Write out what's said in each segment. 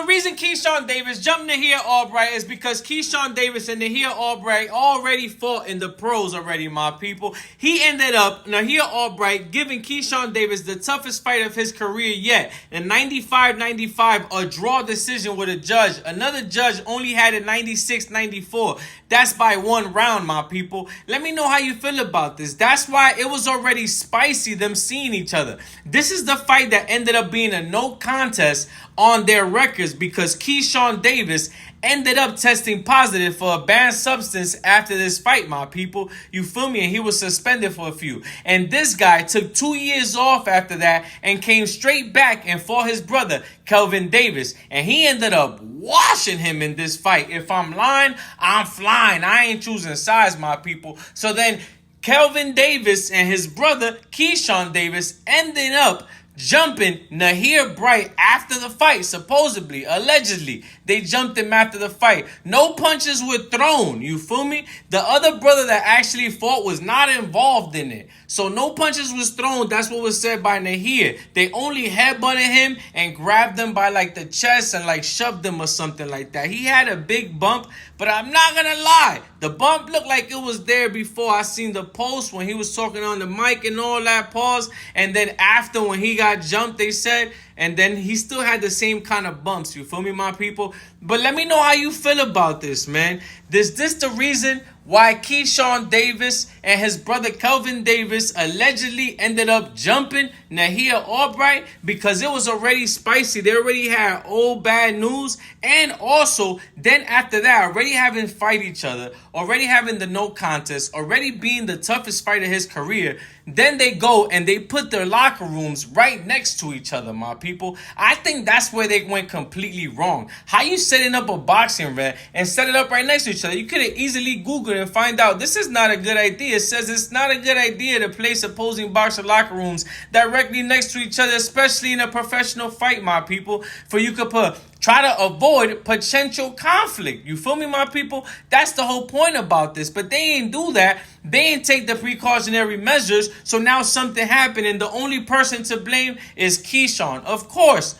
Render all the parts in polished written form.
the reason Keyshawn Davis jumped Nahir Albright is because Keyshawn Davis and Nahir Albright already fought in the pros already, my people. He ended up, Nahir Albright, giving Keyshawn Davis the toughest fight of his career yet. In 95-95, a draw decision with a judge. Another judge only had it 96-94. That's by 1 round, my people. Let me know how you feel about this. That's why it was already spicy, them seeing each other. This is the fight that ended up being a no contest on their records because Keyshawn Davis ended up testing positive for a banned substance after this fight, my people. You feel me? And he was suspended for a few. And this guy took 2 years off after that and came straight back and fought his brother, Keyshawn Davis. And he ended up washing him in this fight. If I'm lying, I'm flying. I ain't choosing sides, my people. So then Keyshawn Davis and his brother, Keyshawn Davis, ended up jumping Nahir Albright after the fight, supposedly, allegedly. They jumped him after the fight. No punches were thrown, you feel me? The other brother that actually fought was not involved in it. So no punches was thrown. That's what was said by Nahir. They only headbutted him and grabbed him by like the chest and like shoved him or something like that. He had a big bump, but I'm not gonna lie. The bump looked like it was there before. I seen the post when he was talking on the mic and all that, pause. And then after when he got jumped, they said, and then he still had the same kind of bumps. You feel me, my people? But let me know how you feel about this, man. Is this the reason why Keyshawn Davis and his brother Keyshawn Davis allegedly ended up jumping Nahir Albright? Because it was already spicy. They already had old bad news. And also, then after that, already having fight each other, already having the no contest, already being the toughest fight of his career, then they go and they put their locker rooms right next to each other, my people. I think that's where they went completely wrong. How you setting up a boxing ring and set it up right next to each other? You could have easily Googled and find out this is not a good idea. It says it's not a good idea to place opposing boxer locker rooms directly next to each other, especially in a professional fight, my people. For you could try to avoid potential conflict. You feel me, my people? That's the whole point about this. But they ain't do that. They ain't take the precautionary measures. So now something happened, and the only person to blame is Keyshawn. Of course,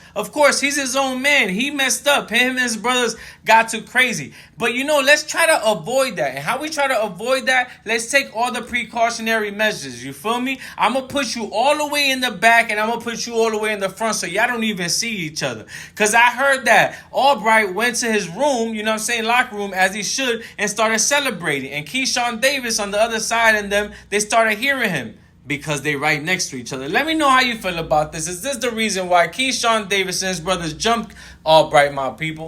he's his own man. He messed up. Him and his brothers got too crazy. But, let's try to avoid that. And how we try to avoid that, let's take all the precautionary measures. You feel me? I'm going to put you all the way in the back, and I'm going to put you all the way in the front so y'all don't even see each other. Because I heard that Albright went to his room, locker room, as he should, and started celebrating. And Keyshawn Davis on the other side and them, they started hearing him because they right next to each other. Let me know how you feel about this. Is this the reason why Keyshawn Davis and his brothers jumped Albright, my people?